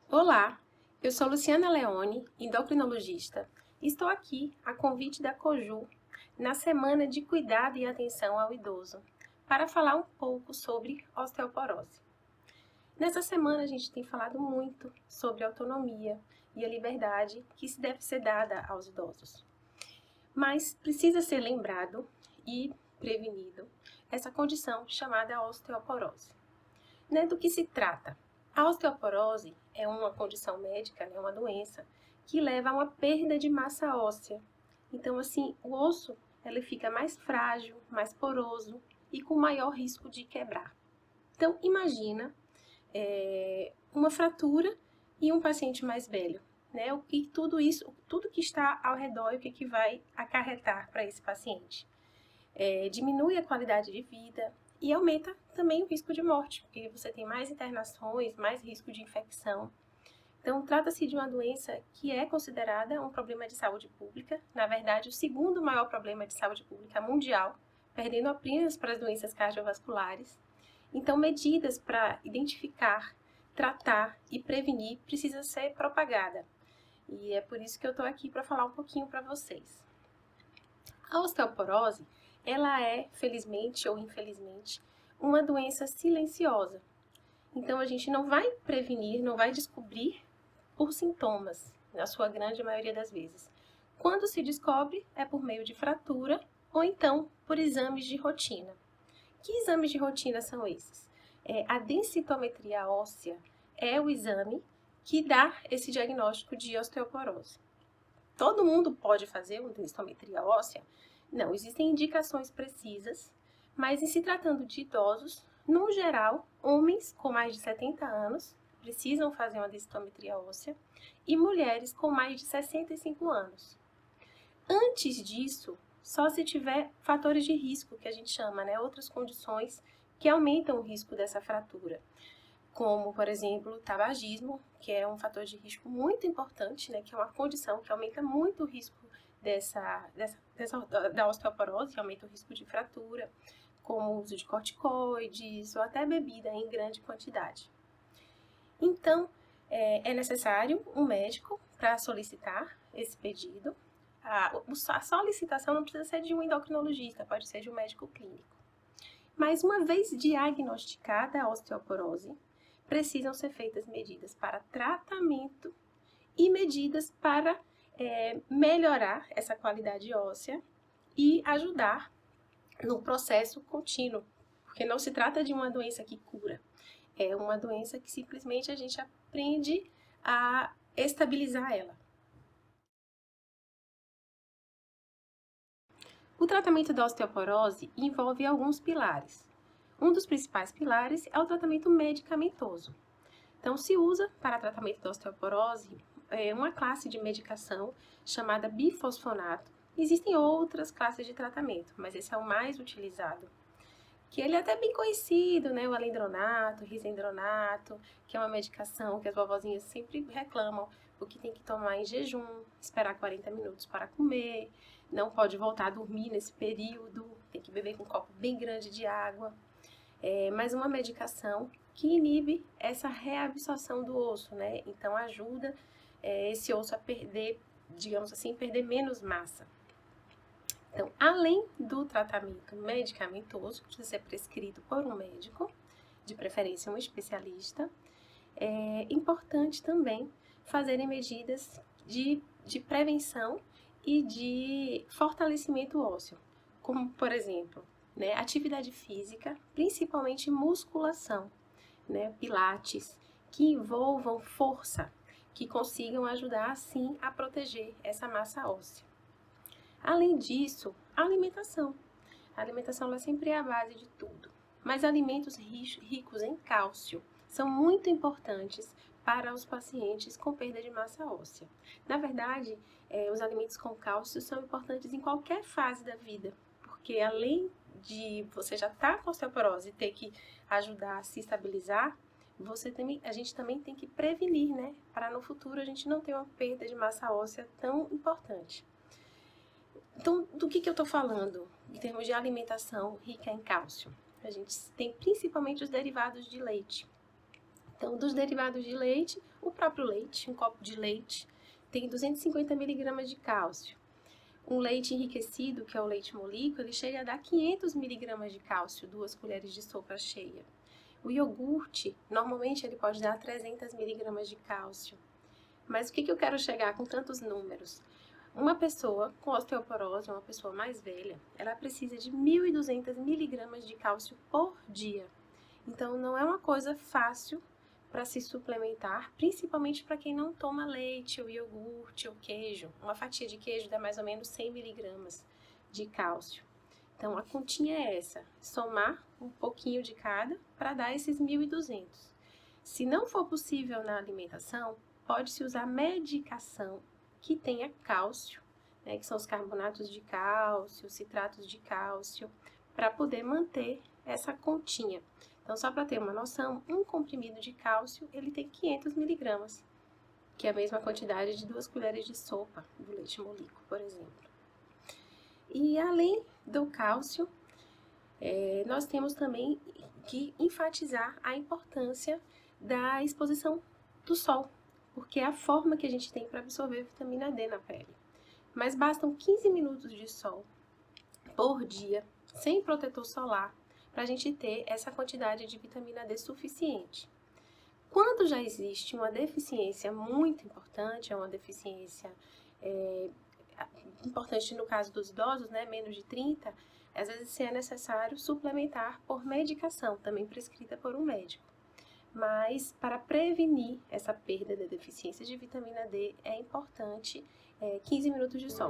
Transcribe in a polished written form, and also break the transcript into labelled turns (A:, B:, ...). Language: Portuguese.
A: Olá, eu sou Luciana Leone, endocrinologista. Estou aqui a convite da COJU na Semana de Cuidado e Atenção ao Idoso para falar um pouco sobre osteoporose. Nessa semana a gente tem falado muito sobre a autonomia e a liberdade que se deve ser dada aos idosos. Mas precisa ser lembrado e prevenido essa condição chamada osteoporose. Do que se trata? A osteoporose é uma condição médica, uma doença, que leva a uma perda de massa óssea. Então, assim, o osso ele fica mais frágil, mais poroso e com maior risco de quebrar. Então, imagina uma fratura e um paciente mais velho. O que tudo isso, tudo que está ao redor e o que vai acarretar para esse paciente. Diminui a qualidade de vida e aumenta também o risco de morte, porque você tem mais internações, mais risco de infecção. Então, trata-se de uma doença que é considerada um problema de saúde pública, na verdade, o segundo maior problema de saúde pública mundial, perdendo apenas para as doenças cardiovasculares. Então, medidas para identificar, tratar e prevenir precisa ser propagada. E é por isso que eu estou aqui para falar um pouquinho para vocês. A osteoporose, ela é, felizmente ou infelizmente, uma doença silenciosa. Então, a gente não vai prevenir, não vai descobrir por sintomas, na sua grande maioria das vezes. Quando se descobre, é por meio de fratura ou então por exames de rotina. Que exames de rotina são esses? A densitometria óssea é o exame que dá esse diagnóstico de osteoporose. Todo mundo pode fazer uma densitometria óssea? Não, existem indicações precisas, mas em se tratando de idosos, no geral, homens com mais de 70 anos precisam fazer uma densitometria óssea e mulheres com mais de 65 anos. Antes disso, só se tiver fatores de risco, que a gente chama, outras condições que aumentam o risco dessa fratura, como, por exemplo, o tabagismo, que é um fator de risco muito importante, que é uma condição que aumenta muito o risco da osteoporose, aumenta o risco de fratura, como o uso de corticoides ou até bebida em grande quantidade. Então, é necessário um médico para solicitar esse pedido. A solicitação não precisa ser de um endocrinologista, pode ser de um médico clínico. Mas uma vez diagnosticada a osteoporose, precisam ser feitas medidas para tratamento e medidas para melhorar essa qualidade óssea e ajudar no processo contínuo, porque não se trata de uma doença que cura, é uma doença que simplesmente a gente aprende a estabilizar ela. O tratamento da osteoporose envolve alguns pilares. Um dos principais pilares é o tratamento medicamentoso. Então, se usa para tratamento da osteoporose uma classe de medicação chamada bifosfonato. Existem outras classes de tratamento, mas esse é o mais utilizado. Que ele é até bem conhecido, o alendronato, risendronato, que é uma medicação que as vovozinhas sempre reclamam, porque tem que tomar em jejum, esperar 40 minutos para comer, não pode voltar a dormir nesse período, tem que beber com um copo bem grande de água. Mas uma medicação que inibe essa reabsorção do osso, Então ajuda esse osso a perder, digamos assim, perder menos massa. Então, além do tratamento medicamentoso, que precisa ser prescrito por um médico, de preferência um especialista, é importante também fazerem medidas de prevenção e de fortalecimento ósseo, como, por exemplo, atividade física, principalmente musculação, pilates, que envolvam força, que consigam ajudar, assim, a proteger essa massa óssea. Além disso, a alimentação. A alimentação ela sempre é a base de tudo, mas alimentos ricos em cálcio são muito importantes para os pacientes com perda de massa óssea. Na verdade, os alimentos com cálcio são importantes em qualquer fase da vida, porque além de você já estar com osteoporose e ter que ajudar a se estabilizar, a gente também tem que prevenir, para no futuro a gente não ter uma perda de massa óssea tão importante. Então, do que eu estou falando em termos de alimentação rica em cálcio? A gente tem principalmente os derivados de leite, Então, dos derivados de leite, o próprio leite, um copo de leite, tem 250 miligramas de cálcio. Um leite enriquecido, que é o leite molico, ele chega a dar 500 miligramas de cálcio, 2 colheres de sopa cheia. O iogurte, normalmente, ele pode dar 300 miligramas de cálcio. Mas o que eu quero chegar com tantos números? Uma pessoa com osteoporose, uma pessoa mais velha, ela precisa de 1.200 miligramas de cálcio por dia. Então, não é uma coisa fácil para se suplementar, principalmente para quem não toma leite, ou iogurte, ou queijo. Uma fatia de queijo dá mais ou menos 100 miligramas de cálcio. Então, a continha é essa, somar um pouquinho de cada para dar esses 1.200. Se não for possível na alimentação, pode-se usar medicação que tenha cálcio, né, que são os carbonatos de cálcio, citratos de cálcio, para poder manter essa continha. Então, só para ter uma noção, um comprimido de cálcio, ele tem 500 miligramas, que é a mesma quantidade de 2 colheres de sopa do leite molico, por exemplo. E além do cálcio, nós temos também que enfatizar a importância da exposição do sol, porque é a forma que a gente tem para absorver vitamina D na pele. Mas bastam 15 minutos de sol por dia, sem protetor solar, para a gente ter essa quantidade de vitamina D suficiente. Quando já existe uma deficiência muito importante, é uma deficiência importante no caso dos idosos, né, menos de 30, às vezes é necessário suplementar por medicação, também prescrita por um médico. Mas para prevenir essa perda da deficiência de vitamina D, é importante 15 minutos de sol.